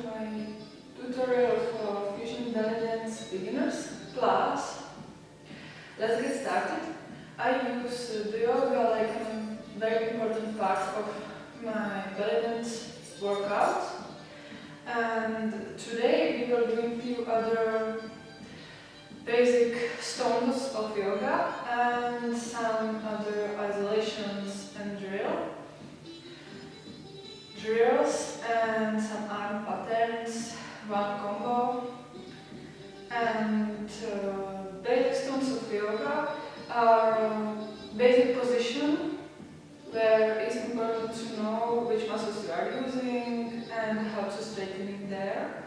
my tutorial for fusion belly dance beginners class. Let's get started. I use the yoga like a very important part of my belly dance workout. And today we will do a few other basic stones of yoga and some other isolations and drills and some arm patterns, one combo. And basic stones of yoga are basic position where it's important to know which muscles you are using and how to straighten it there.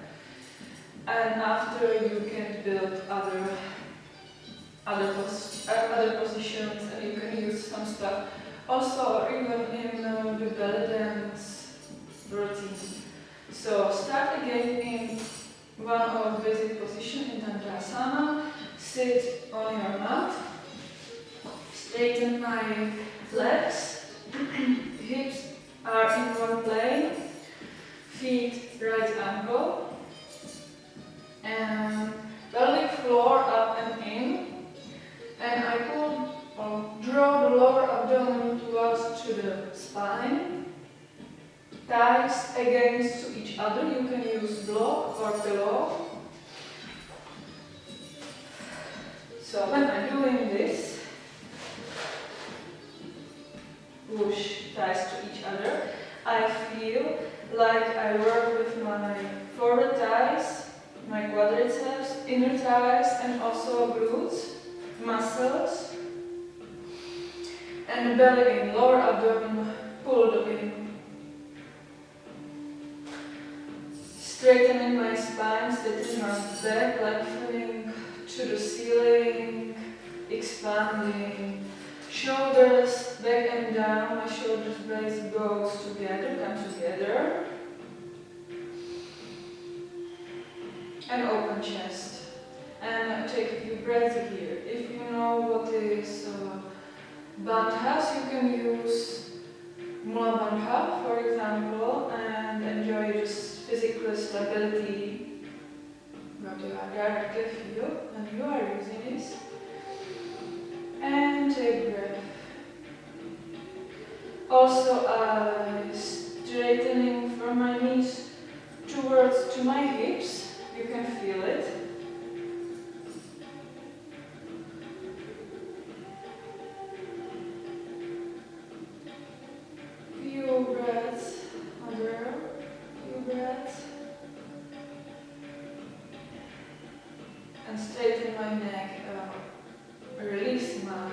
And after you can build other positions, and you can use some stuff also even in the belly dance routine. So start again in one of basic position in Uddíjana. Sit on your mat. Straighten my legs. Hips are in one plane. Feet right angle. And pelvic floor up and in. And I pull or draw the lower abdomen towards to the spine. Thighs against to each other. You can use block or pillow. So when I'm doing this, push thighs to each other, I feel like I work with my forward thighs, my quadriceps, inner thighs, and also glutes, muscles, and the belly in, lower abdomen pulled in. Straightening my spine, straightening my back, lengthening to the ceiling, expanding. Shoulders back and down, my shoulders base goes together, come together. And open chest. And take a few breaths here. If you know what is bandhas, you can use mula bandha, for example, and enjoy just physical stability, what you are directly feel when you are using this. And take breath. Also, straightening from my knees towards to my hips. You can feel it. Few breaths, other few breaths. And straighten my neck. Release my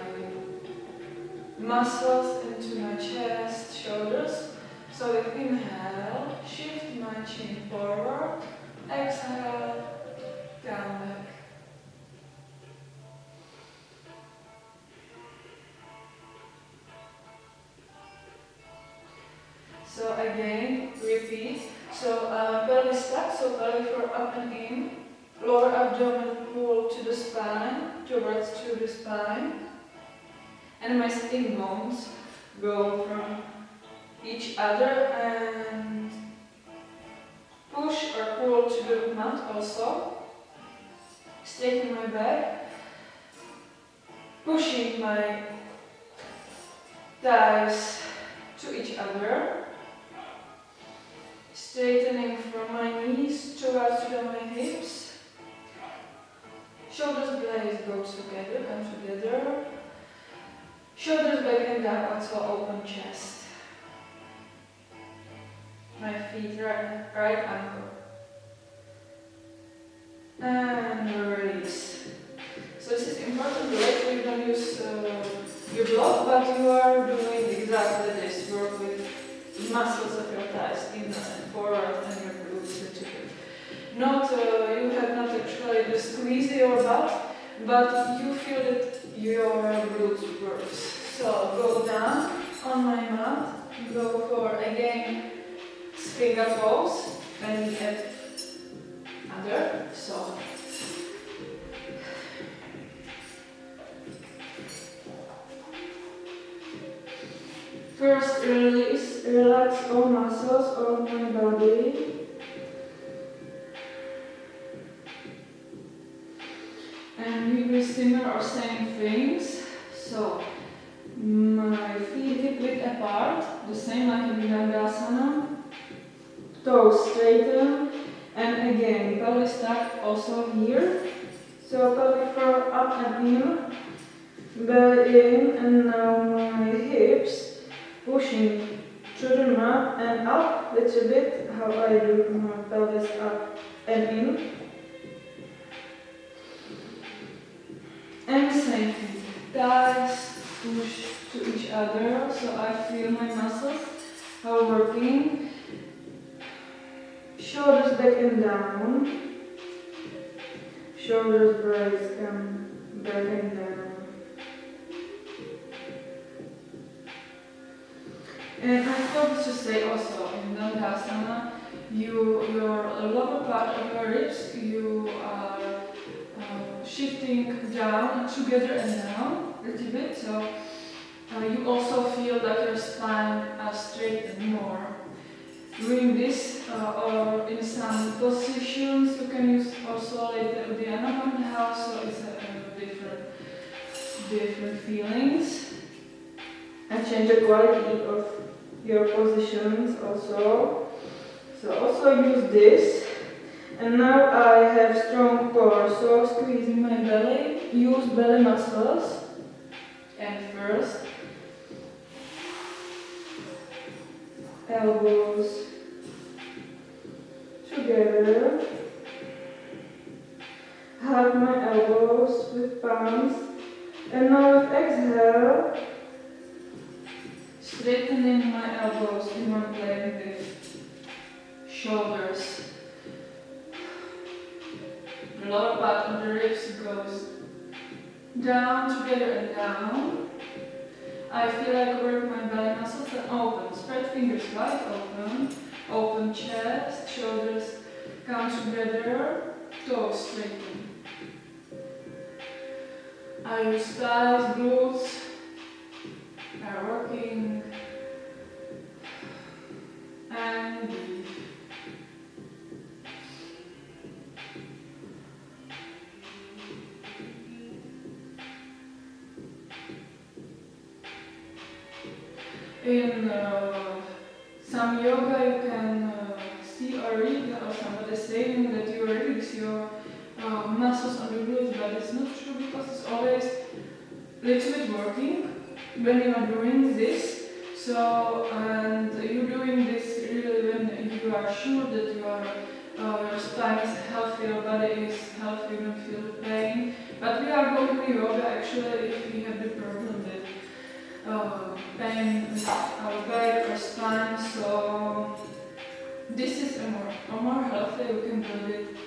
muscles into my chest, shoulders. So with inhale, shift my chin forward. Exhale, come back. So again, repeat. So pelvis stack, so pelvic floor up and in. Lower abdomen pull to the spine, towards to the spine. And my sitting bones go from each other and push or pull to the mat also. Straighten my back. Pushing my thighs to each other. Straightening from my knees towards to my hips. Shoulders blades go together, come together. Shoulders back and down, also open chest. My feet right ankle. And release. So this is important, later you don't use your block, but you are doing exactly this. Work with muscles of your thighs, in and forward, and your glutes. Not, you have not actually to squeeze your butt, but you feel that your glutes works. So go down on my mat, go for again finger pose, and add other. So first release, relax all muscles on my body. And we do similar or same things. So my feet hip width apart, the same like in Uddíjana. Toes straighten, and again pelvis tuck also here. So pelvic floor up and in, belly in, and now my hips pushing through the mat and up a little bit. How I do my pelvis up and in. And same thing, thighs push to each other, so I feel my muscles are working. Shoulders back and down. Shoulders blades come back and down. And I forgot to say also in Dandasana, your lower part of your ribs, you are shifting down, together and down a little bit, so you also feel like your spine straightened more. Doing this or in some positions, you can use also later Uddíjana bandha, so it's different feelings. And change the quality of your positions also. So also use this. And now I have strong core, so squeezing my belly, use belly muscles. And first, elbows together. Hug my elbows with palms. And now with exhale, straightening my elbows in one plane with shoulders. The lower part of the ribs goes down, together and down. I feel like work my belly muscles and open. Spread fingers wide open. Open chest, shoulders come together, toes straighten. I use thighs, glutes are working. And breathe. In some yoga you can see or read or somebody saying that you release your muscles on the glutes, but it's not true because it's always a little bit working when you are doing this. So, and you're doing this really when you are sure that your spine is healthy, your body is healthy, you don't feel pain. But we are going to yoga actually if we have the problem with pain in our back or spine. So this is a more healthy, you can do it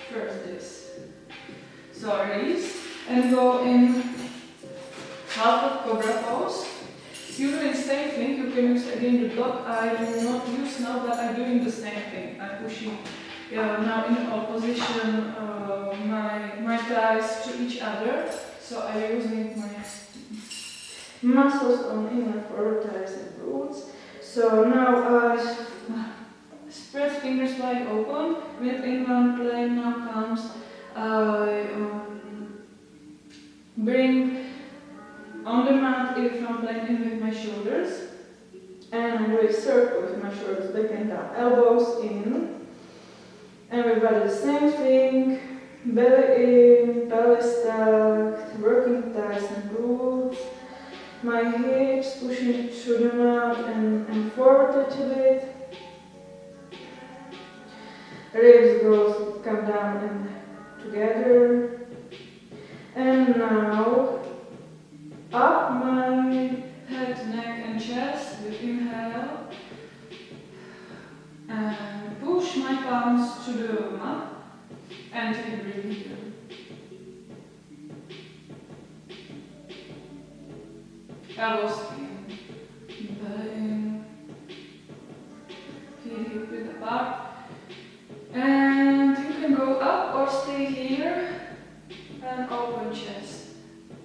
first this. So release and go in half of cobra pose. You do the same thing, you can use again the block. I will not use now, but I'm doing the same thing. I'm pushing now in all position my thighs to each other. So I'm using my muscles on inner forward thighs and glutes. So now I spread fingers wide open, within one plane now comes, I bring on the mat in front plane in with my shoulders, and I do a circle with my shoulders back and down, elbows in, and everybody the same thing, belly in, pelvis tucked, working thighs and glutes, my hips pushing through the mat and forward a little bit. Ribs come down and together. And now up my head, neck and chest with inhale. And push my palms to the mat and keep breathing here. Elbows in, belly in, feet hip width apart. And you can go up or stay here and open chest.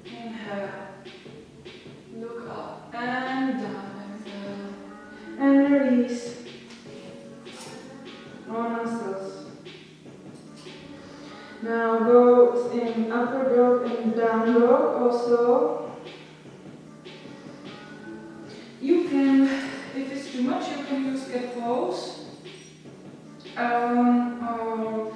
Inhale, look up and down, exhale, and release. All muscles. Now go down dog also. You can, if it's too much, you can use cat pose. Or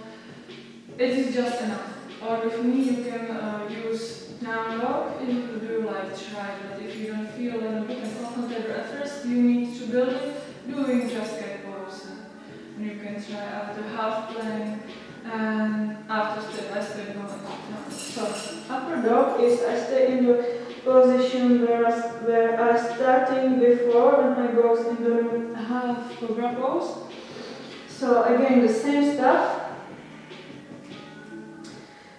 it is just enough. Or with me, you can use down dog if you do like try. But if you don't feel a bit uncomfortable at first, you need to build it doing just cat pose. And you can try after half plank and after step by step going up. So upper dog is I stay in the position where I starting before when I go in the half cobra pose. So again the same stuff.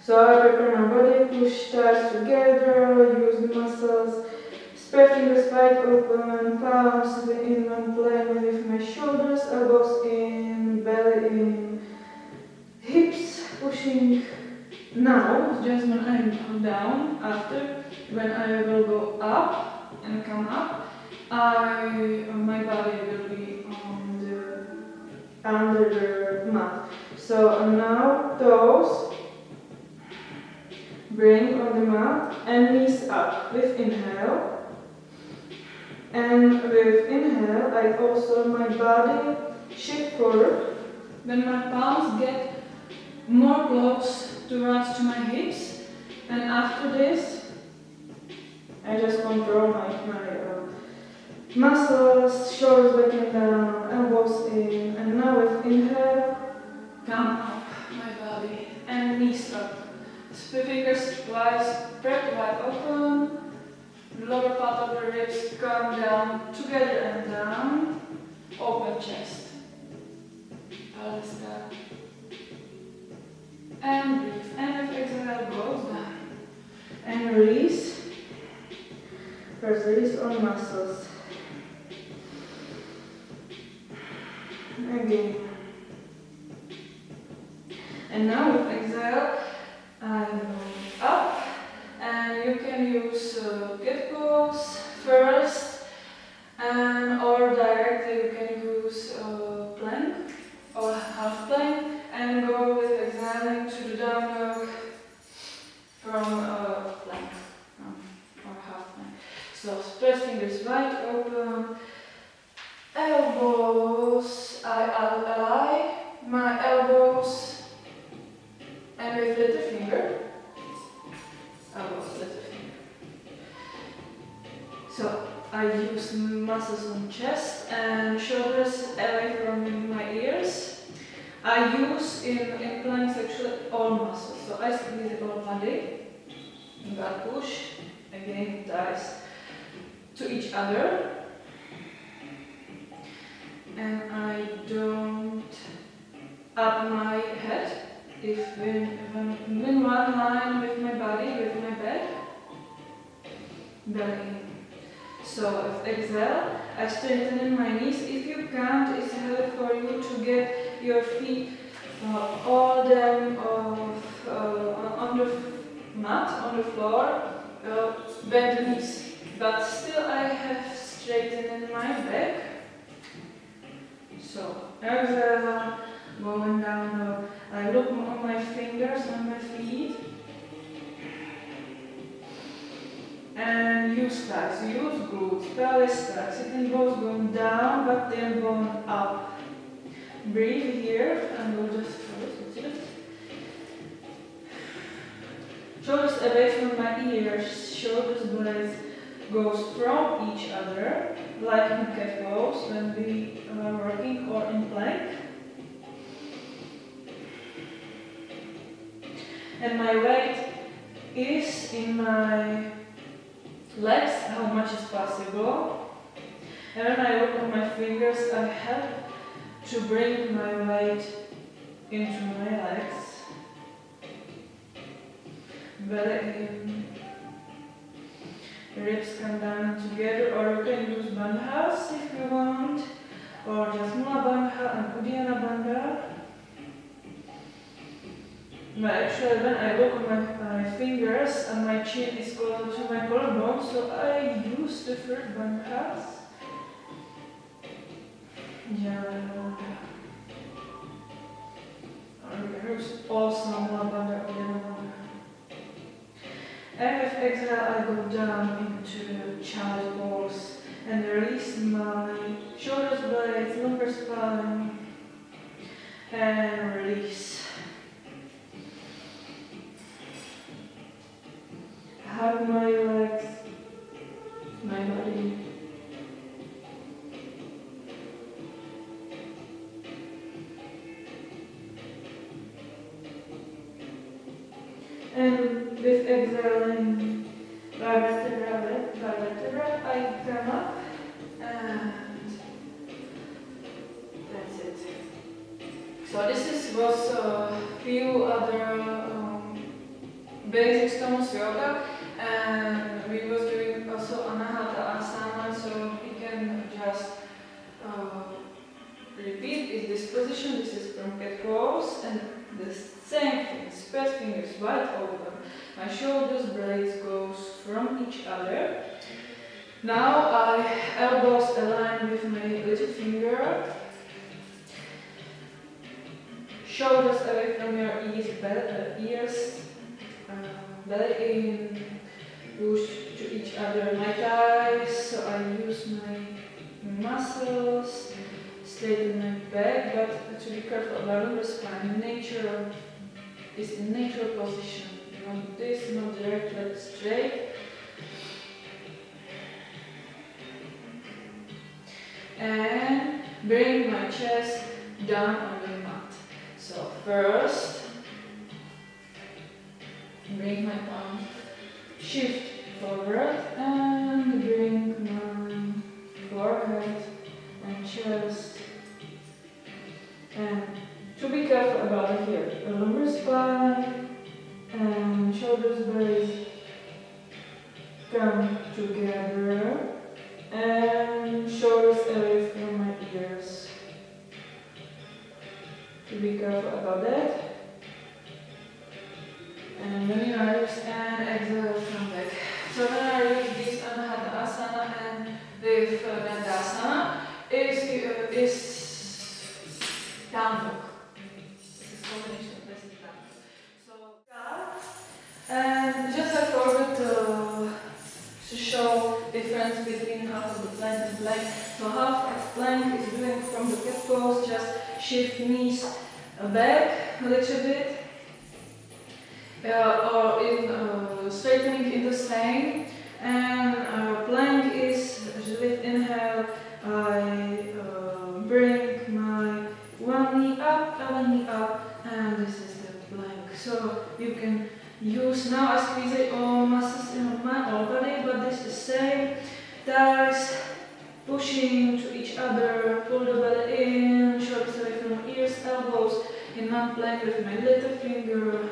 So I prepare my body, push thighs together, use the muscles, spread fingers wide open, palms in one plane with my shoulders, elbows in, belly in, hips pushing. Now, just when I'm down, after, when I will go up and come up, my body will be under the mat. So now toes, bring on the mat and knees up with inhale. And with inhale, I also my body shift forward. When my palms get more close towards to my hips, and after this, I just control my muscles, shoulders back and down, elbows in, and now with inhale, come up my body and knees up. Fingers wide, spread wide open. Lower part of the ribs come down together and down. Open chest. Pelvis down. And breathe. And with exhale goes down. And release. First release on muscles. Again. And now with exhale, I go up. And you can use cat pose first, and or directly you can use plank or half plank and go with exhaling to the down dog from plank or half plank. So spread fingers wide open, elbows. I ally my elbows and with little finger. So I use muscles on chest and shoulders away from my ears. I use in planks actually all muscles. So I squeeze the whole body. Back push. Again thighs to each other. And I don't up my head. If I'm in one line with my body, with my back, belly in. So if exhale, I straighten in my knees. If you can't, it's helpful for you to get your feet all them on the mat, on the floor, bend the knees. But still I have straightened in my back. So exhale, going down. I look on my fingers on my feet. And use thighs, use glutes, pelvis thighs. It involves going down but then going up. Breathe here and we'll just shoulders away from my ears, shoulders blades goes from each other, like in cat pose when we are working or in plank. And my weight is in my legs, how much is possible. And when I look on my fingers, I have to bring my weight into my legs. Belly in. Ribs come down together, or you can use bandhas if you want, or just Mula bandha and Uddíjana bandha. But actually, when I look on my fingers and my chin is closer to my collarbone, so I use the first bandhas. Or use also Mula bandha, Uddíjana bandha. And with exhale, I go down into child pose and release my shoulders, blades, lumbar spine, and release. Hug my legs, my body. And with exhaling by vertebra, I come up and that's it. So this was a few other basic stomach yoga, and we was doing also anahata asana, so we can just repeat in this position. This is from cat pose, and the same thing, spread fingers wide open. My shoulders, blades goes from each other. Now I elbows align with my little finger. Shoulders away from your ears, belly in, push to each other. My thighs, so I use my muscles. Straighten my back, but to be careful about the spine. Nature is in natural position. You want this, not direct, but straight. And bring my chest down on the mat. So first, bring my palm, shift forward, and bring my forehead and chest. And to be careful about here, the lumbar spine and shoulders, belly come together, and shoulders away from my ears. To be careful about that. And when you are used, and exhale, come back. So when I use this anahata asana and with dandasana, is down dog. This is combination of this and down dog. So and just I forgot to show difference between half of the plank and plank. So half of plank is doing from the cat pose, just shift knees back a little bit, or in straightening in the same. And plank is with inhale, I bring my one knee up, and this is the plank. So you can use, now I squeeze all muscles in my whole body, but this is the same. Thighs pushing to each other, pull the belly in, shoulders away from my ears, elbows in one plank with my little finger,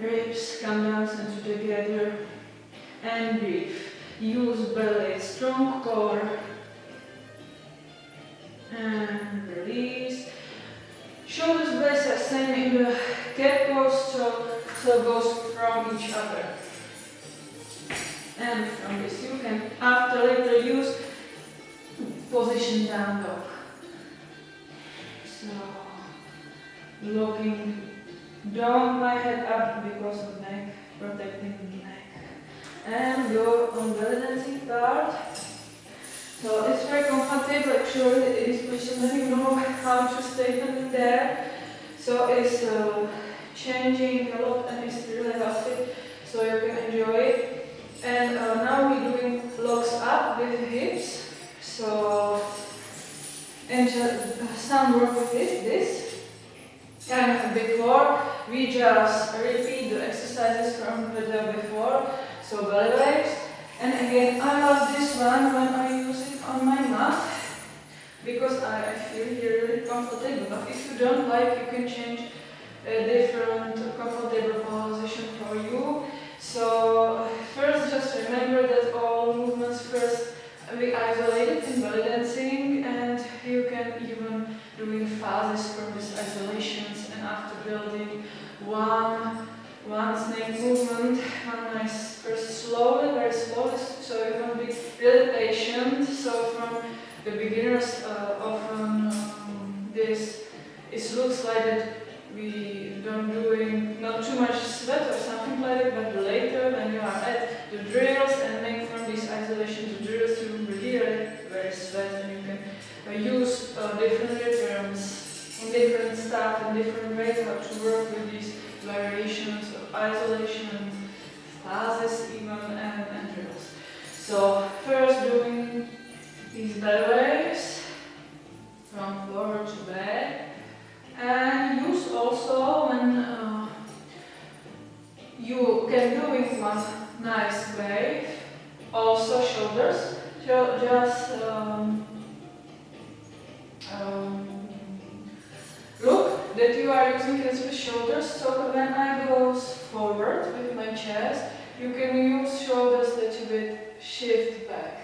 ribs come down, center together, and breathe. Use belly, strong core, and release. Shoulders, blades are same in the cat pose, so goes from each other. And from this you can after later use position down dog. So looking down my head up because of neck, protecting the neck. And go on belly dancing part. So it's very comfortable actually in this position when you know how to stay there. So it's changing a lot and it's really healthy, so you can enjoy it. And now we're doing locks up with the hips. So and some work with this. And before we just repeat the exercises from the day before. So belly waves. And again, I love this one when I use it on my mat because I feel here really comfortable. But if you don't like, you can change a different comfortable position for you. So first, just remember that all movements first we isolated in belly dancing, and you can even doing phases from these isolations, and after building one snake movement, one nice first slowly, very slowly, so you can be really patient. So from the beginners often this it looks like that we don't doing not too much sweat or something like that, but later when you are stuff and different ways how to work with these variations of isolation, phases even, and drills. So first doing these belly waves from forward to back, and use also when you can do it one nice wave, also shoulders. So just look that you are using the shoulders, so when I go forward with my chest, you can use shoulders a little bit, shift back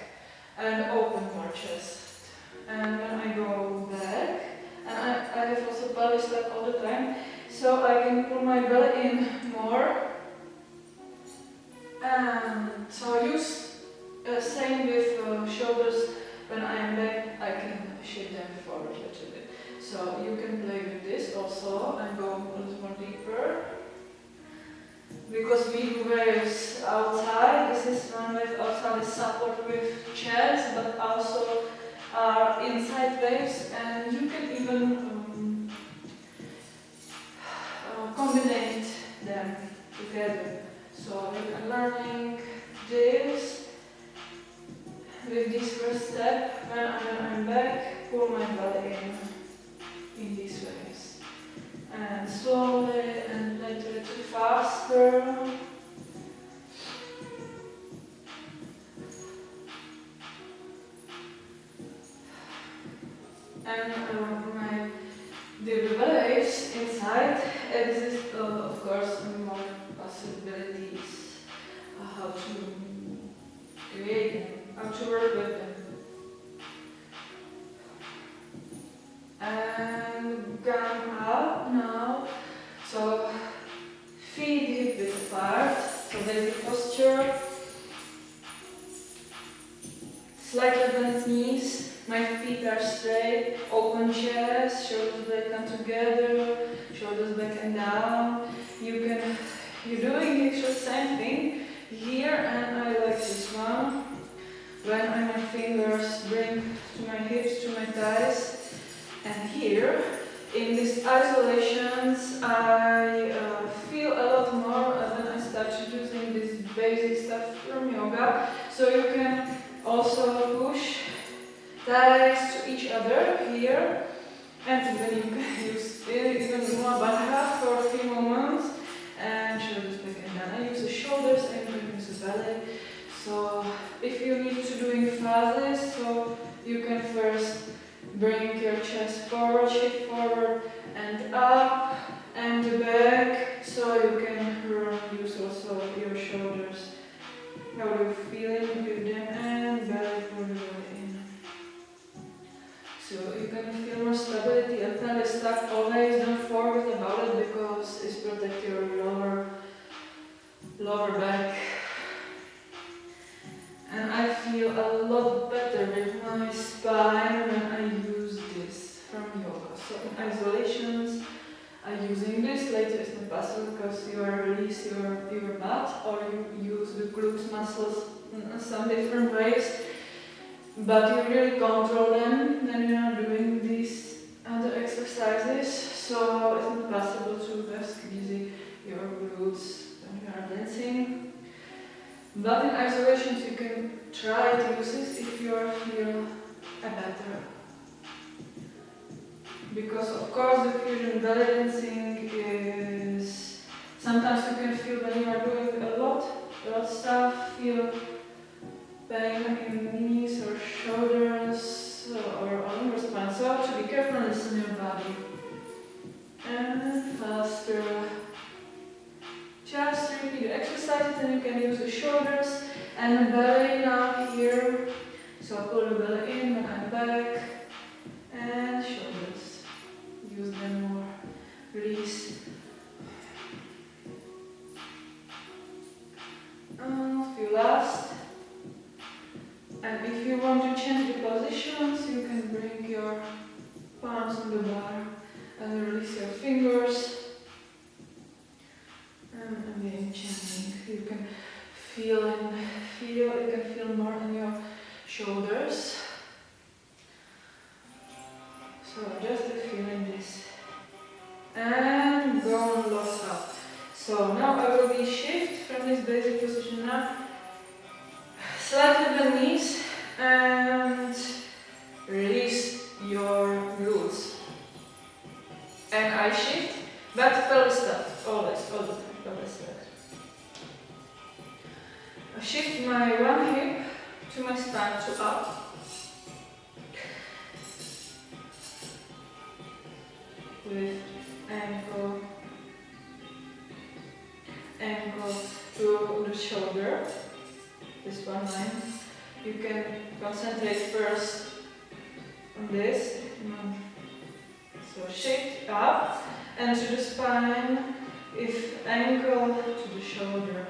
and open your chest. And when I go back, and I have also pelvis stuck all the time, so I can pull my belly in more. And so use same with shoulders. When I am back, I can shift them forward a little bit. So you can play with this also and go a little more deeper. Because we do waves outside, this is one wave outside is support with chest, but also are inside waves, and you can even combine them together. So you can learning this with this first step. When I'm back, pull my belly in these waves. And slowly and later faster. And the waves inside exist, of course, more possibilities how to create them, how to work with them. And come up now. So feet hip width apart, so basic posture. Slightly bent knees. My feet are straight, open chest, shoulders back and together, shoulders back and down. You're doing the same thing here, and I like this one. When my fingers bring to my hips, to my thighs, and here, in these isolations, I feel a lot more when I start using this basic stuff from yoga. So you can also push thighs to each other here, and even you can use even more bandha for a few moments, and shoulders back and down. I use the shoulders and you can use the belly. So if you need to doing phases, so you can first bring your chest forward, shift forward and up and back, so you can use also your shoulders. How are you feeling with them, and belly forward in. So you can feel more stability and belly stuck. Always don't forget about it, because it's protect your lower back. And I feel a lot better with my spine when I use this from yoga. So in isolations, I'm using this. Later it's not possible because you are release your butt, or you use the glutes muscles in some different ways. But you really control them when you are doing these other exercises. So it's not possible to squeeze your glutes when you are dancing. But in isolations you can try to use this if you feel better. Because of course the fusion belly dancing is, sometimes you can feel when you are doing a lot of stuff, feel pain in knees or shoulders or on your spine. So to be careful and listen to your body. And faster. Just repeat the exercises, and you can use the shoulders and the belly now here. So pull the belly in when I'm back, and shoulders. Use them more. Release. Feel last. And if you want to change the positions, you can bring your palms on the bar and release your fingers. And again, chanting. You can you can feel more in your shoulders. So just feeling this and go and lock up. So now I will be shift from this basic position now, slightly bend knees and release your glutes. And I shift, but pelvis left, always, all the time, pelvis left. I shift my one hip to my spine to up. With ankle to the shoulder, this one line. You can concentrate first on this. So shift up and to the spine, if ankle to the shoulder,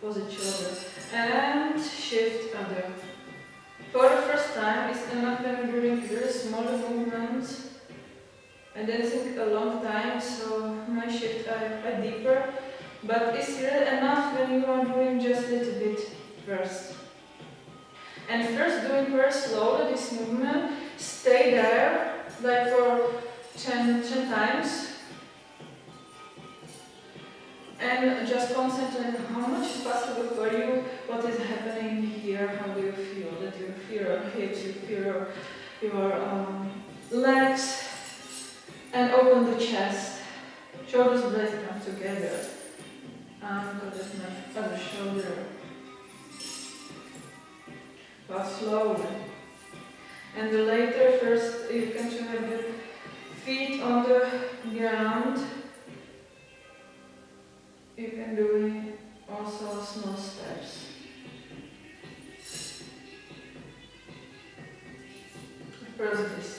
opposite shoulder, and shift other. For the first time, it's enough when you're doing very small movements. I didn't think a long time, so my shift are deeper, but it's really enough when you are doing just a little bit first. And first doing very slowly this movement, stay there, like for 10 times. And just concentrate on how much is possible for you, what is happening here, how do you feel, that you feel your hips, you feel your legs. And open the chest, shoulders blades come together, ankle is my other shoulder, but slowly. And later, first you can try the feet on the ground. You can do also small steps. First this.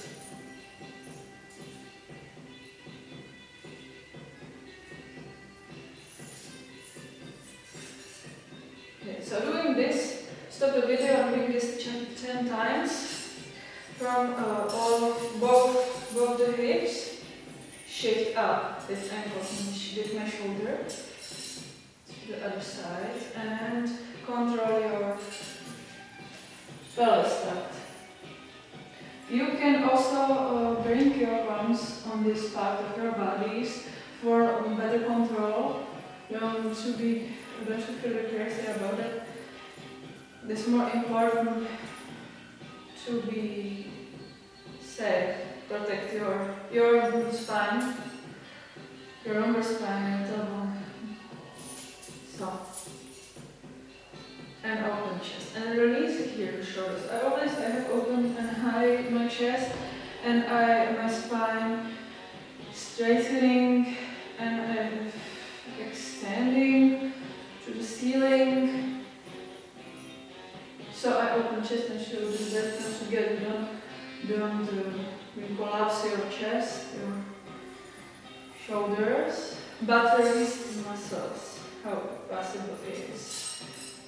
So doing this, stop the video and doing this 10 times from both the hips, shift up with ankle, with my shoulder to the other side, and control your pelvis left. You can also bring your arms on this part of your bodies for better control. Don't feel crazy about it. It's more important to be safe, protect your spine, your lumbar spine, your tailbone. So, and open chest. And release here the shoulders. I have open and high my chest and my spine straightening and extending to the ceiling. So I open chest and shoulders that come together. Don't collapse your chest, your shoulders, but release the muscles, how possible it is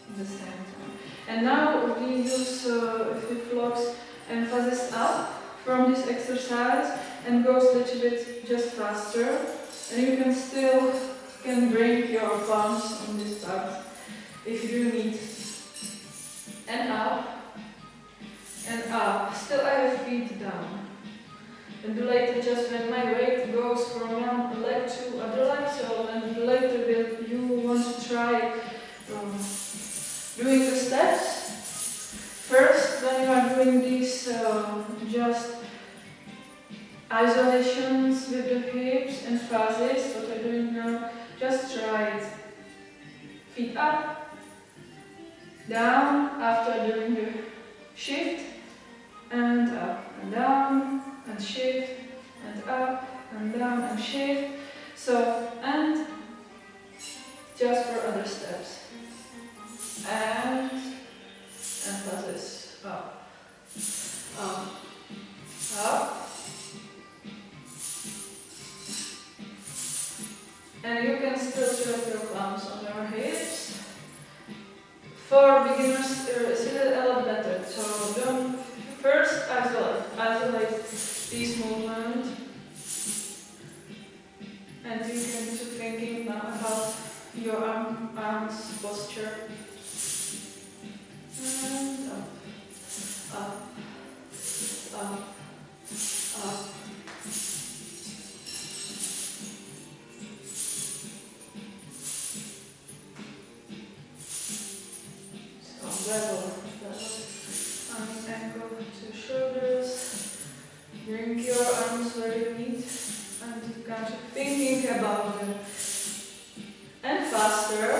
at the same time. And now we use hip flocks emphasis up from this exercise and goes a little bit just faster. And you can still bring your palms on this part if you do need. And up, and up. Still I have feet down. And later, just when my weight goes from one leg to other leg, so and later you want to try doing the steps. First, when you are doing these just isolations with the hips and phases, what I'm doing now, just try it. Feet up, down, after doing the shift, and up and down, and shift, and up and down, and shift. So, and just for other steps. And emphasis up, up, up. And you can still drop your palms on your hips. For beginners, it's a lot better. So don't first isolate this movement, and you can be thinking now about your arms posture. And up, up, up, up. Bring your arms where you need and kind of thinking about them. And faster.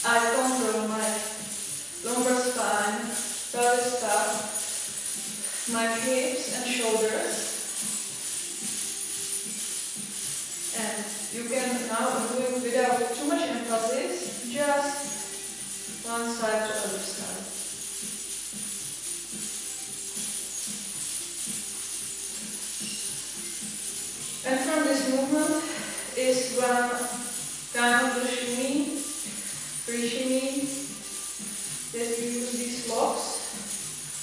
I control my lumbar spine, pelvis cup, my hips and shoulders. And you can now do it without too much emphasis, just one side to other side. And from this movement is one kind of the shimmy, free shimmy, that you use these blocks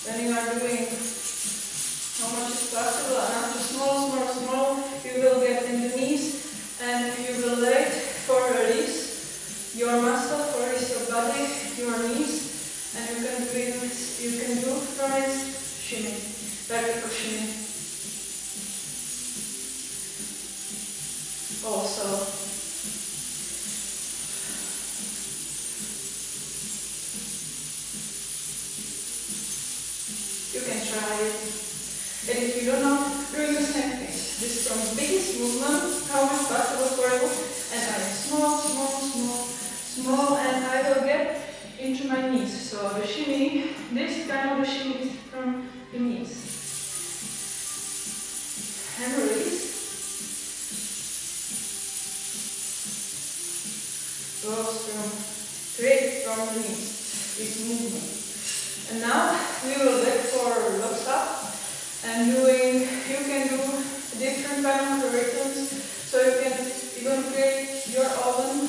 when you are doing how much is possible, and after small, you will get in the knees, and you will wait for release your muscle, for release your body, your knees, and you can do from it shimmy, vertical shimmy. Also, you can try it. And if you don't know, doing the same thing. This is from the biggest movement, how much possible for you. And I am small, and I will get into my knees. So the shimmy, this kind of the shimmy is from the knees. And release. Goes straight from the knees, this movement. And now we will back for locks up and you can do different kind of rhythms, so you can even create your own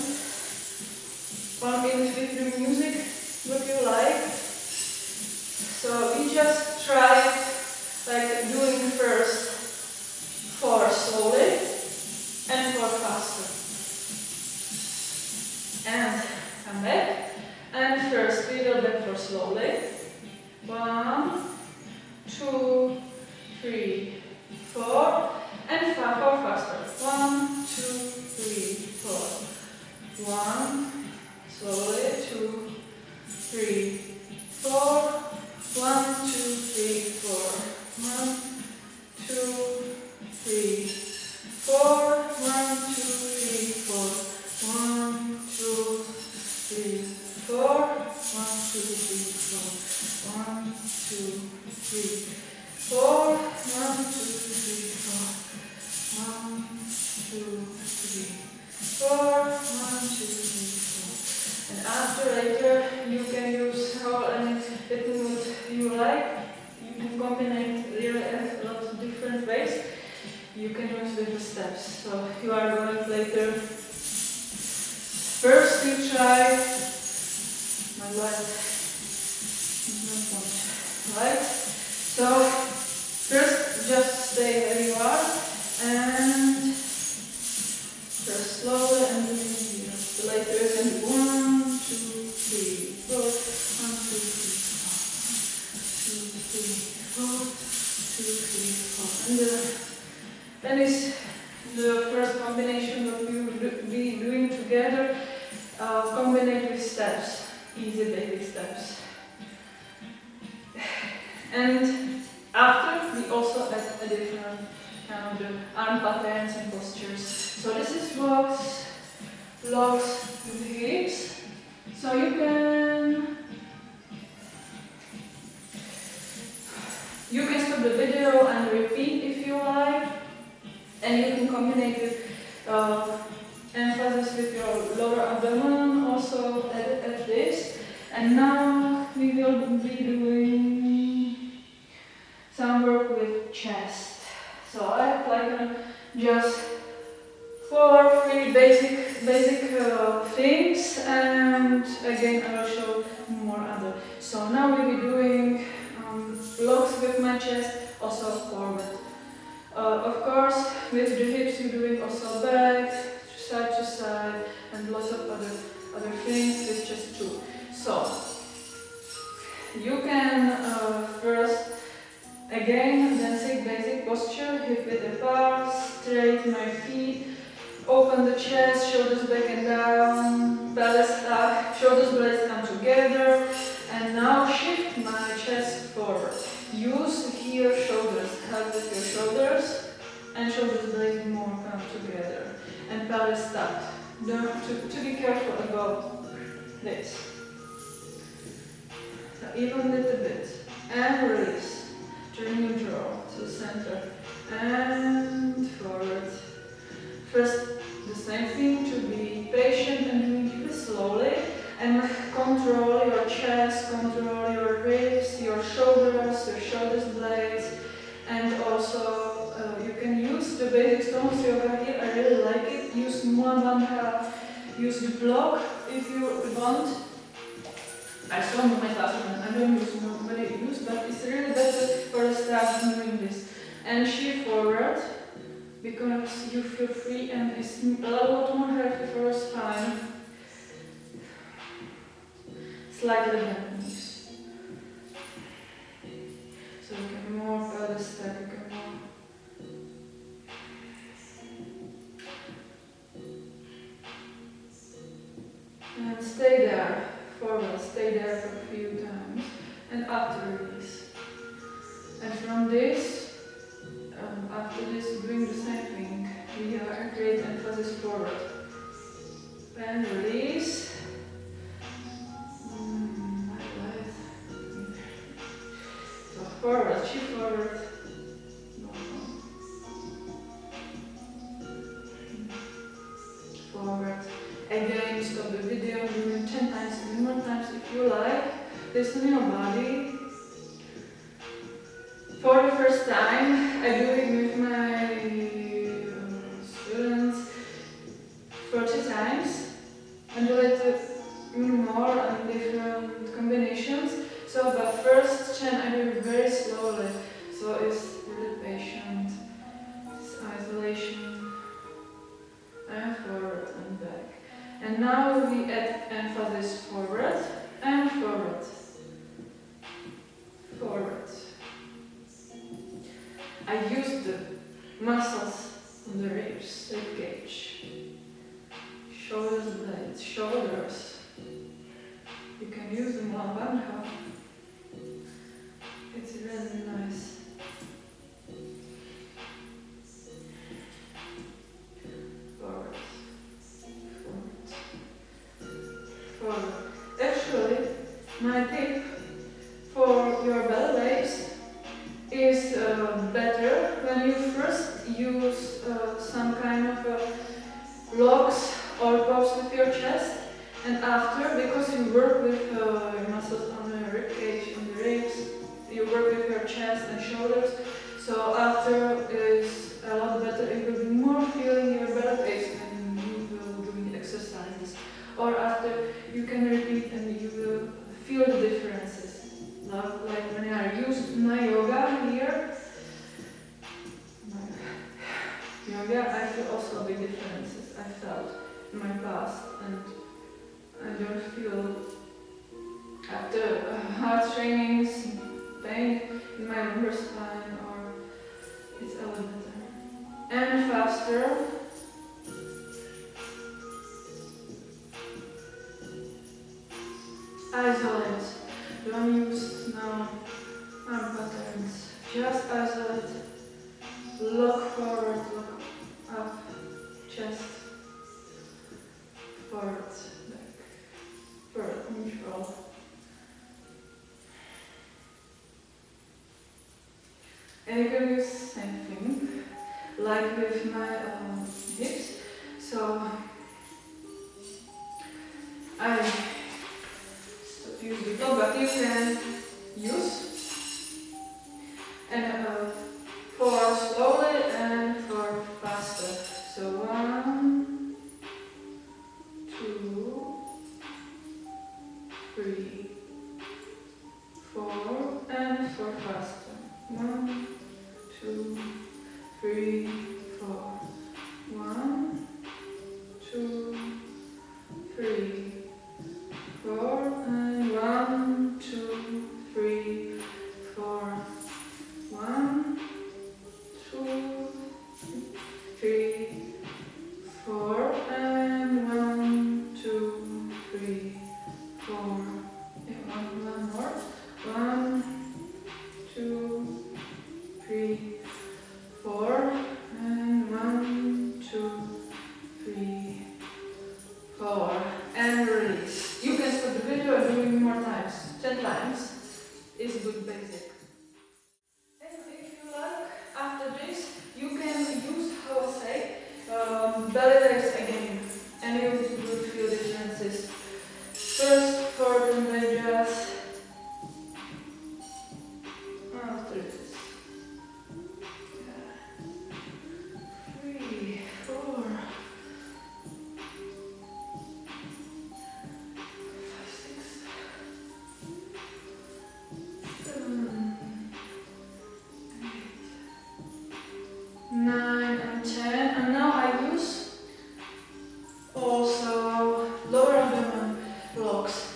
one in with the music, what you like. So we just try like doing first for slowly and for faster. And come back. And first we will back for slowly. 1, 2, 3, 4. And 5 for faster. 1, 2, 3, 4. 1. Slowly. 2, 3, 4. 1, 2, 3, 4. 1, 2, 3, 4. 1, 2, 3, 4. 1, 2, 3, 4. 1, 2, 3, 4. 1, 2, 3, 4. 1, 2, 3, 4. 1, 2, 3, 4. 1, 2, 3, 4. And after later you can use how any rhythm you like. You can combine it really a lot of different ways. You can use with the steps. So you are going later. First you try my right. So first just stay where you are and first slowly and then the later you can do 1, 2, 3, 4. 1, 2, 3, 4. 2, 3, 4. 2, 3, 4. And then is the first combination that we will be doing together. Combine it with steps, easy baby steps. And after we also add a different kind of the arm patterns and postures. So this is locks with the hips. So you can stop the video and repeat if you like, and you can combine it with emphasis with your lower abdomen also at this. And now we will be doing some work with chest. So I have like just 4 3 basic things, and again I will show more other. So now we'll be doing blocks with my chest, also forward. Of course, with the hips you're doing also back, side to side, and lots of other things with just 2. So you can first again dancing basic posture, hip width apart, straighten my feet, open the chest, shoulders back and down, pelvis up, shoulders use here shoulders, help with your shoulders, and shoulders blades more come together. And pelvis tucked. To be careful about this. So even a little bit. And release. Turn your jaw to the center. And forward. First, the same thing, to be patient and doing it slowly. And control your chest, control your ribs, your shoulders blades. And also, you can use the basic stones yoga here. I really like it. Use Mula Bandha, use the block if you want. I saw in my class, I don't use nobody use, but it's really better for a staff doing this. And shift forward because you feel free and it's a lot more healthy for your spine. Slightly bent knees. So you can more pelvis stack, you can more. And stay there, forward, stay there for a few times, and after release. And from this, after this, doing the same thing. We have great emphasis forward. And release. So forward, shift forward. Forward. Again, stop the video, do it 10 times, 10 more times if you like. Listen your body. For the first time, I do it with my students 30 times. And do it more and different combinations. So, but first chant I do it very slowly. So it's really patient. It's isolation. And forward and back. And now we add emphasis forward and forward. Forward. I use the muscles on the ribs, rib cage. Shoulders, blades, shoulders. You can use the Mula Bandha. It's really nice. Forward. Forward. Actually, my tip for your belly waves is better when you first use some kind of blocks or props with your chest, and after, because you work with your muscles on the rib cage, on the ribs, you work with your chest and shoulders, so after is a lot better. You will be more feeling your belly waves when you will doing exercises, or after you can repeat and you will feel the differences. Like when I use my yoga here, I feel also big differences I felt in my past, and I don't feel after hard trainings pain in my lumbar spine, or it's a little better. And faster. Isolate. Don't use now arm patterns. Just isolate. Look forward, look up, chest, forward, back, forward, neutral. And you can use the same thing, like with my hips. So I use the top, but you can use and for slowly and for faster. So 1, 2, 3, 4, and for faster. 1, 2, 3, 4. 1, 2, 3, 4, and 1, 2, 3, 4. 1, 2, 3, 4, and 1, 2, 3, 4. Yeah, one more. 1, 2, doing more times. 10 times is good basic. And if you like, after this, you can use, how I say, belly raise again. And you will feel differences. First, for the just after this. 3, 4, 9 and 10, and now I use also lower abdomen blocks,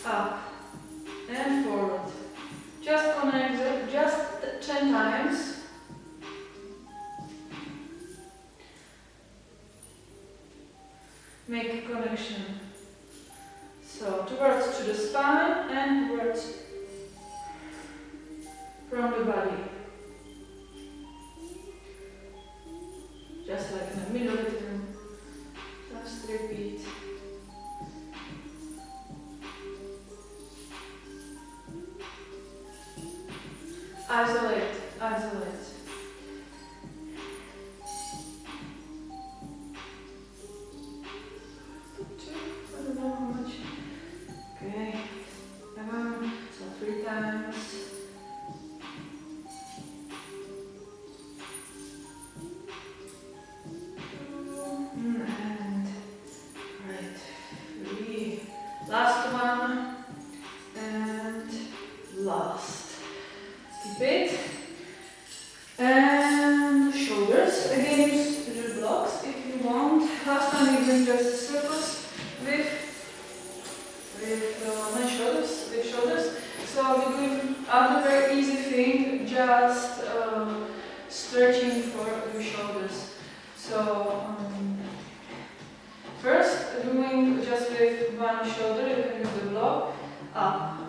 up and forward. Just connect it, just 10 times. Make a connection. So towards to the spine and towards from the body. Just like in the middle of the room. Just repeat. Isolate, isolate. I don't know how much. Okay. So 3 times. And right. 3. Last one. And last. Keep it. And shoulders. Again, use the blocks if you want. Last time we did just circles with my shoulders, with shoulders. So we're doing another very easy thing, just stretching for the shoulders. So first, doing just with one shoulder, you can do the block, up,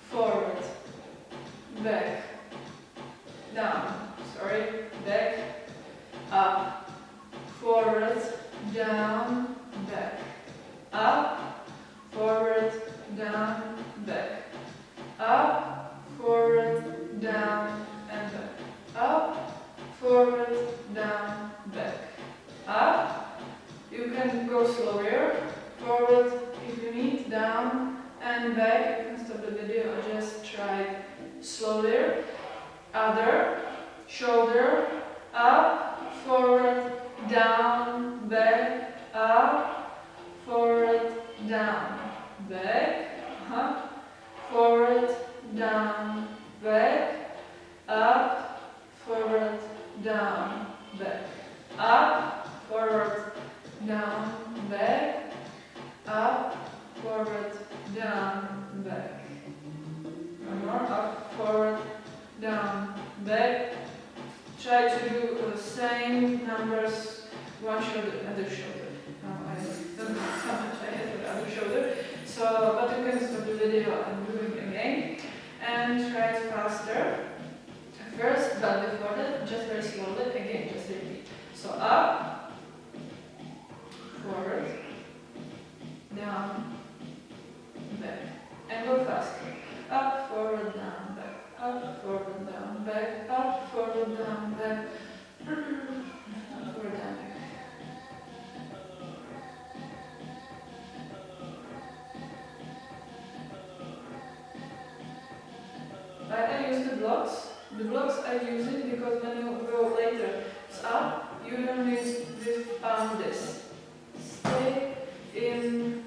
forward, back, down, back, up, forward, down, back, up, forward, down, back, up, forward, down, and back, up, forward, down, back, up. You can go slower, forward if you need, down and back. You can stop the video or just try slowly. Other, shoulder, up, forward, down, back, up, forward, down, back, forward, down, back, up, forward, down, back, up, forward, down, back, up, forward, down, back. One more, up, forward, down, back. Try to do the same numbers, one shoulder, other shoulder. Now I don't know how much I have for the other shoulder. So, but you can stop the video and do it again. And try it faster. First, but before that, just very slowly, again, just repeat. So up, forward, down, back. And go faster. Up, forward, down, back. Up, forward, down, back. Up, forward, down, back. Up, forward, down, back. I use the blocks. The blocks I use it because when you go later up, you don't need this this. Stay in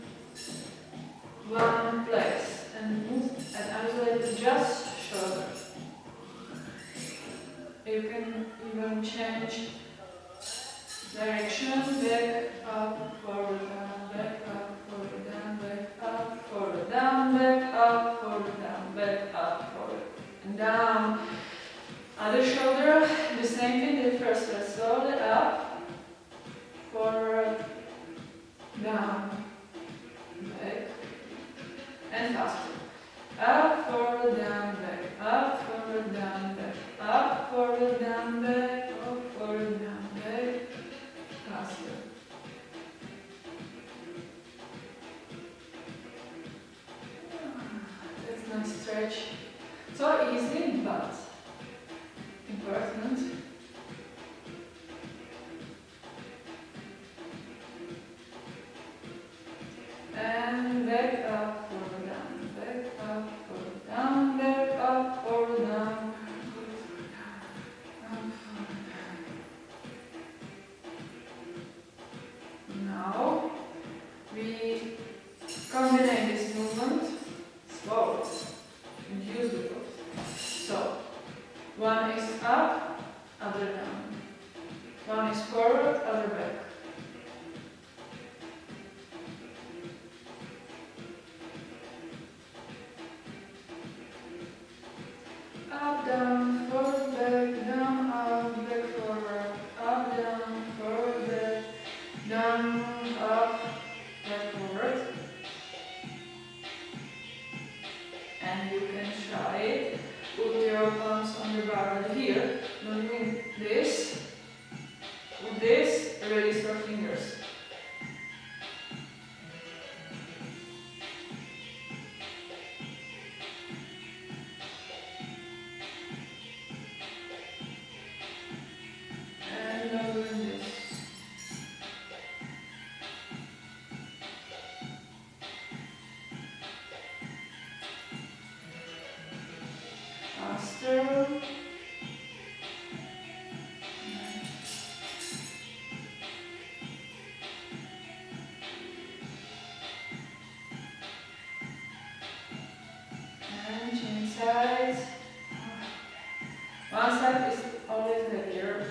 one place and move and isolate just shoulder. You can even change direction, back, up, forward, down, back, up, forward, down, back, up, forward, down, back, up, forward, down, back, up, forward, and down. Other shoulder, the same thing, the first one, slowly up, forward, down, back, and faster. Up, forward, down, back, up, forward, down, back, up, forward, down, back, up, forward, down, back, faster. can stretch so easy, but important. And back up, forward, down, back up, forward, down, back up, forward, down, up, forward, down. Now we combine this movement slowly and use the both. So one is up, other down. One is forward, other back. Up, down, forward, back, down, up, back, forward, up, down, forward, back, down, up, back, forward. And you can try it. Put your palms on the barbell here, doing this. With this, release your fingers. And now doing this. Faster. And change sides. One side is always heavier.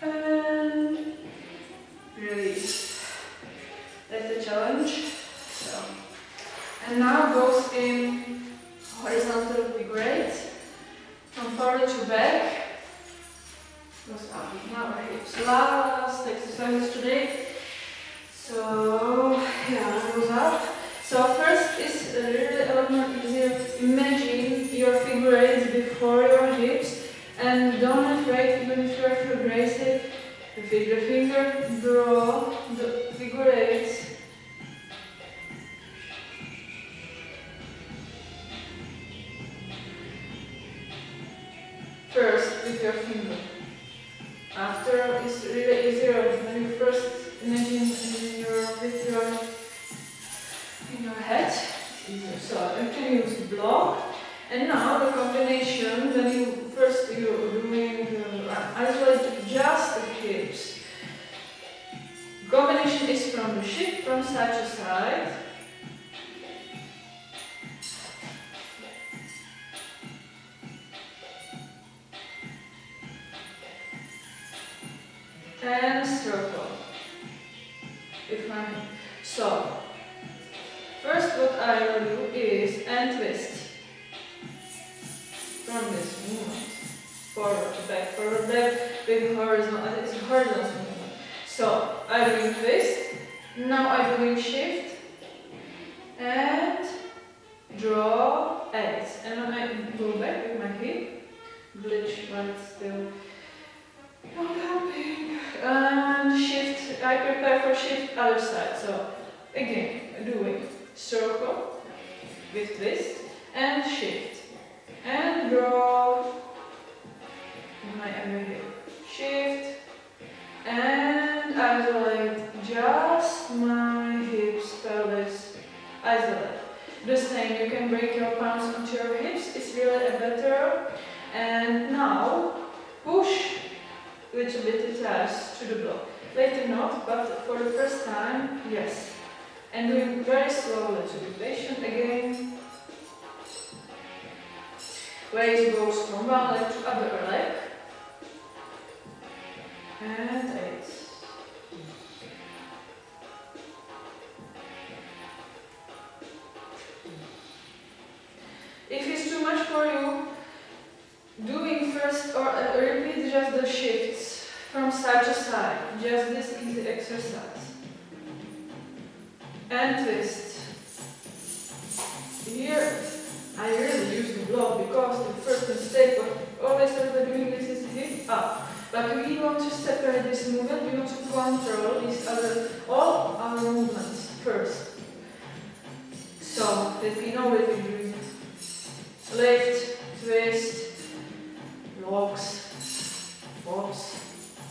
And release. That's the challenge. So, and now goes in horizontal figure from forward to back. Goes up. Now our hips. Last exercise today. So yeah, goes up. So first is really a lot more easier. Imagine your figure eights before your hips. And don't afraid, even if you are too aggressive, the finger, draw the figure eights. First with your finger. After it's really easier when you first imagine in your head. It's easier. So you can use block. And now the combination, when you first you're doing isolate just the hips. Combination is from the shift from side to side. And circle with my hand. So first what I will do is and twist. From this movement, forward to back, with horizontal, it's a horizontal movement. So I'm doing twist, now I'm doing shift, and draw, eight. And then I go back with my hip, glitch while it's still not helping, and shift, I prepare for shift other side. So again, doing circle with twist, and shift. And draw my other hip. Shift and isolate just my hips, pelvis. Isolate. The same, you can break your palms onto your hips, it's really better. And now push a little bit thighs to the block. Later not, but for the first time, yes. And doing very slowly to be patient again. Weight goes from one leg to other leg. And 8. If it's too much for you, doing first or repeat just the shifts from side to side. Just this easy exercise. And twist. But we want to separate this movement, we want to control these all our movements first. So that we know that we do lift, twist, locks, pops,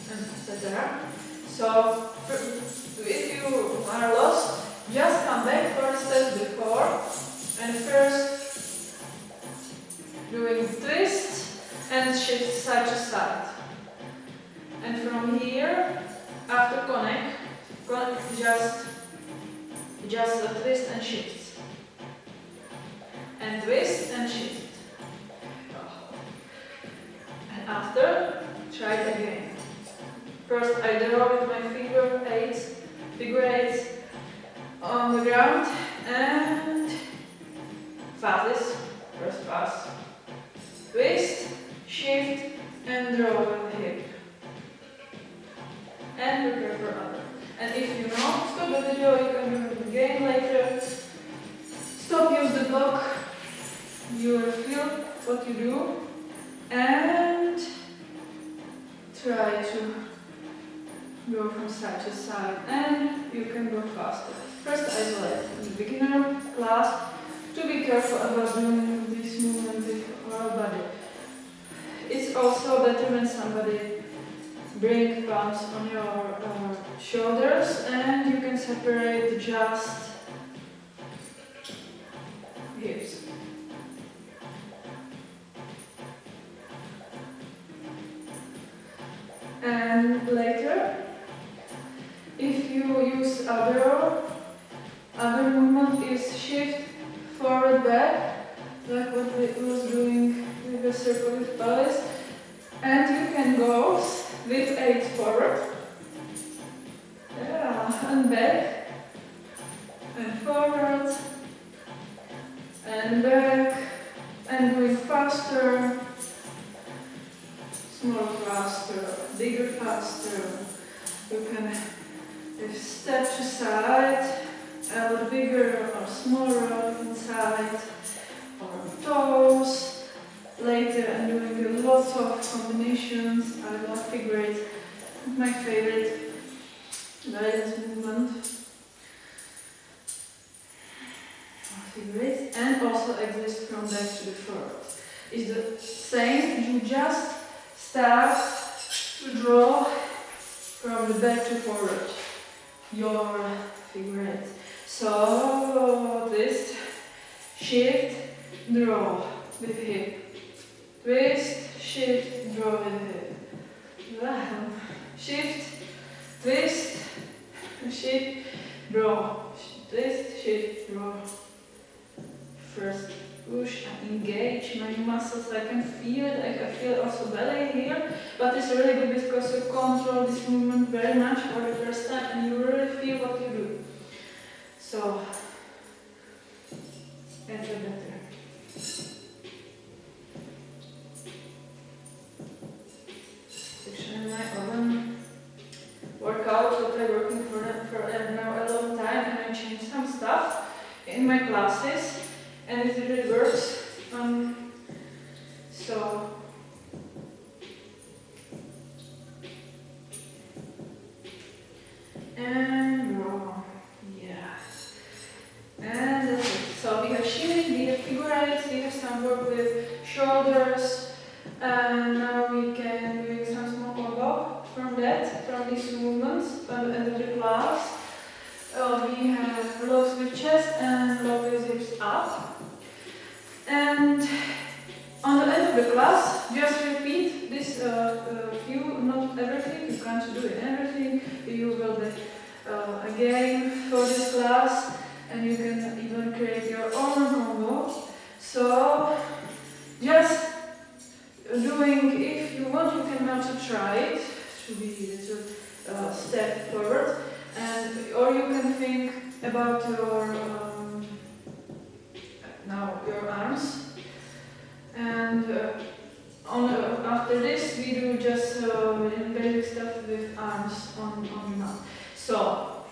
etc. So if you are lost, just come back for a step before and first doing twist and shift side to side. And from here, after connect just twist and shift. And twist and shift. And after, try it again. First I draw with my figure eights on the ground and fastest, first pass. Twist, shift and draw with the hip. And prepare for other. And if you know, stop the video, you can do it again later. Stop, use the block. You will feel what you do. And try to go from side to side. And you can go faster. First isolate the beginner class to be careful about doing this movement with our body. It's also better when somebody bring palms on your shoulders and you can separate just hips. And later, if you use other movement is shift forward back, like what we was doing with the circle with pelvis, and you can go with 8 forward, and back, and forward, and back, and going faster, smaller faster, bigger faster. You can step to side, a little bigger or smaller inside, or toes. Later I'm doing a lot of combinations. I love figure eight, my favorite guidance movement. Figure eight, and also exist from back to the forward. It's the same, you just start to draw from the back to forward your figure eight. So twist, shift, draw with hip. Twist, shift, draw with hip. Shift, twist, shift, draw. Twist, shift, draw. First push and engage my muscles. I can feel it. I can feel also belly here. But it's really good because you control this movement very much for the first time and you really feel what you do. So, that's a better. Section 9 workout that I'm working for now a long time, and I changed some stuff in my classes and it really works. So and roll, yeah, and that's it. So we have shimmy, we have figure eights, we have some work with shoulders, and now we can do some small combo from these movements and the class. We have locks with chest and lock with hips up. And on the end of the class, just repeat this few, not everything, you can't do it everything. You will be a game for this class, and you can even create your own combo. So just doing, if you want, you can also try it to be a step forward, and or you can think about your now your arms, and after this we do just basic stuff with arms on the mat. So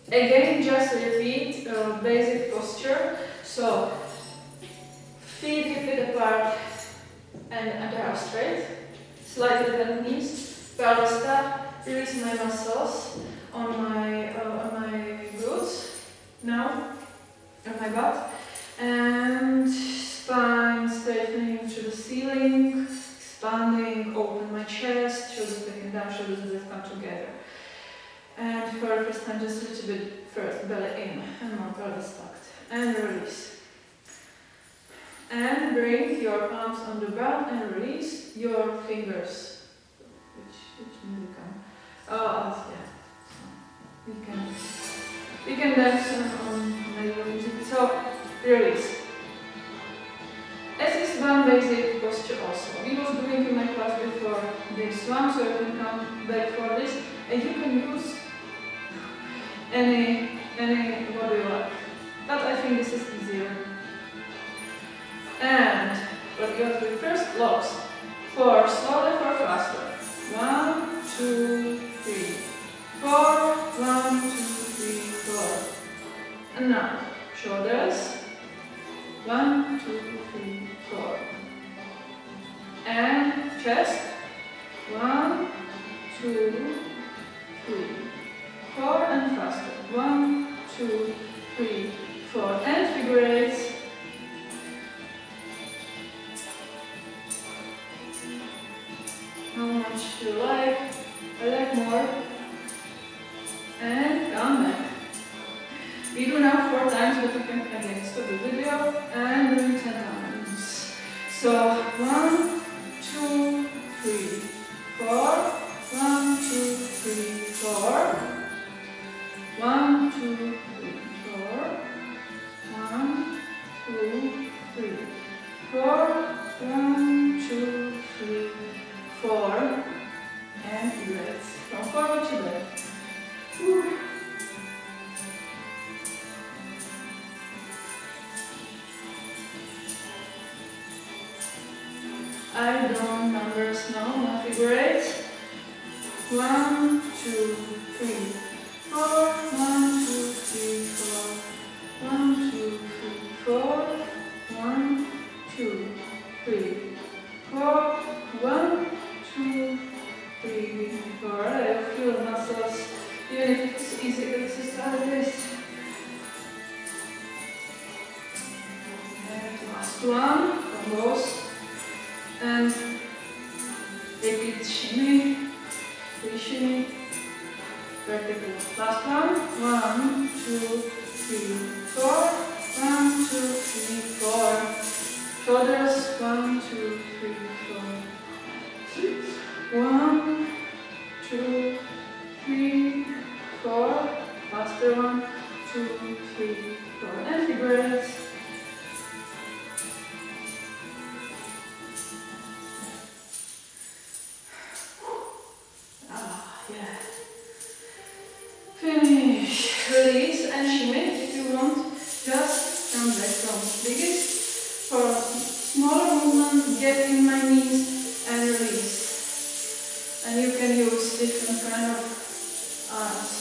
again, just repeat basic posture. So feet hip width apart and they are straight. slightly bent knees, pelvis tap, release my muscles on my glutes now, on my butt, and spine straightening to the ceiling, expanding, open my chest, shoulders bending down, shoulders that come together. And for the first time, just a little bit first, belly in, and more pelvis tucked, and release. And bring your palms on the ground and release your fingers. Which music come? Oh, yeah. We can dance on my music. So release. As is one basic posture also. We was doing in my class before this one, so you can come back for this, and you can use any what do you like. But I think this is easier. And what you have to do first, locks. 4, slowly, 4 faster. 1, 2, 3, 4. 1, 2, 3, 4. And now, shoulders. 1, 2, 3, 4. And chest. 1, 2, 3, 4. And faster. 1, 2, 3, 4. And figure eight. How much do you like? I like more. And come back. We do now 4 times, but you can again stop the video and do it 10 times. So 1, 2, 3, 4. 1, 2, 3, 4. 1, 2, 3, 4. 1, 2, 3, 4. 1, 2, 3, 4. And great. From forward to back. Woo. I don't numbers now, my figure eight. 1, 2, 3, 4. 1, 2, 3, 4. 1, 2, 3, 4. 1, 2, 3, 4. 1, 2, 3, 4. I feel the muscles, even if it's easy exercise. And last one from both. And repeat shimmy, shimmy, vertical. Last one. 1, 2, 3, 4. 1, 2, 3, 4. Shoulders. 1, 2, 3, 4. 1, 2, 3, 4. Faster. 1, 2, 3, 4. And figure eight. Yeah. Finish. Release and shimmy if you want. Just come back from biggest for a smaller movement. Get in my knees and release. And you can use different kind of arms.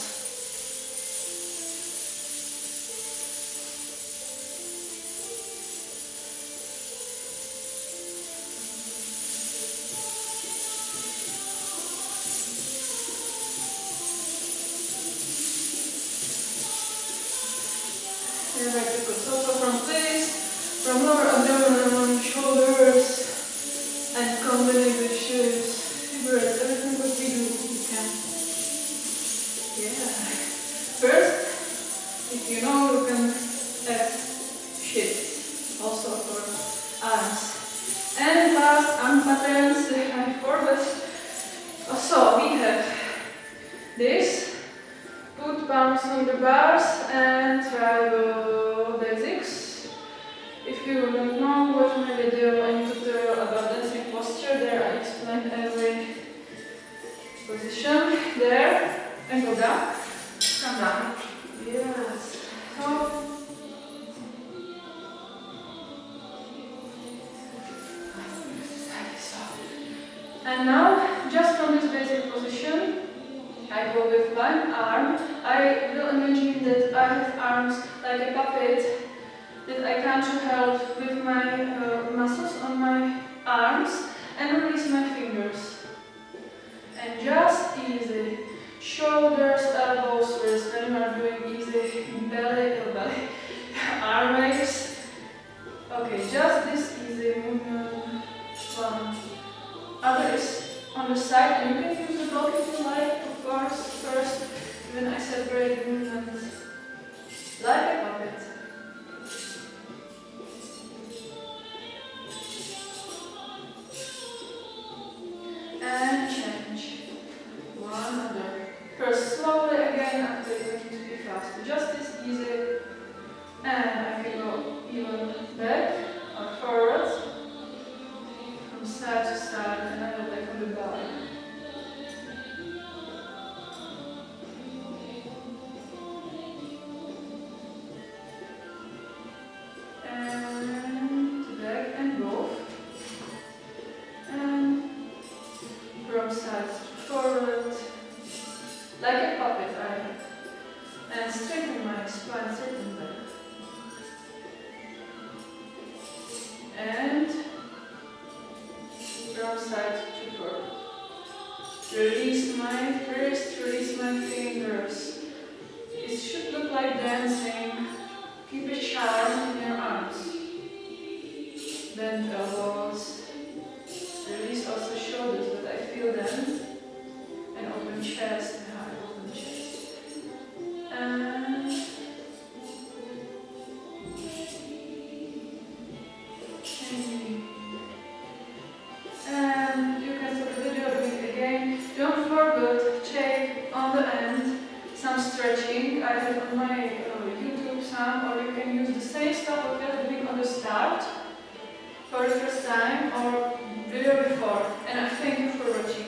Vertical. So from this, from lower abdomen, shoulders, and combinate with shapes, figures, everything what we do, we can. Yeah. First, if you know, you can add shifts also for arms. And last, arm patterns, I forgot. So we have this. Put palms on the bars and try the basics. If you don't know, watch my video and tutorial about dancing posture. There I explain every position. There, and go down. Come down. Yes. So, and now, just from this basic position, I go with one arm. I will imagine that I have arms like a puppet, that I can help with my muscles on my arms and release my fingers. And just easy. Shoulders, elbows, wrists. When you are doing easy belly, arm raise. Okay, just this easy movement. One. Other is on the side, and you can use the block if you like, of course. First, when I separate movements like a puppet. And change. One other. First, slowly again after you need to be faster. Just this easy. And I can go even back or forward. From side to side, and I will take on the belly. And back and both. And from side to forward. Like a puppet, and straighten my spine, straighten back. And from side to forward. Release my wrist, release my fingers. It should look like dancing. Keep a charm in your arms. Bend elbows. Release also shoulders, but I feel them. And open chest and high, open chest. And you can stop the video, do it again. Don't forget, take on the end some stretching. I have on my YouTube some, or you can use the same stuff what we are doing on the start for the first time or video before. And I thank you for watching.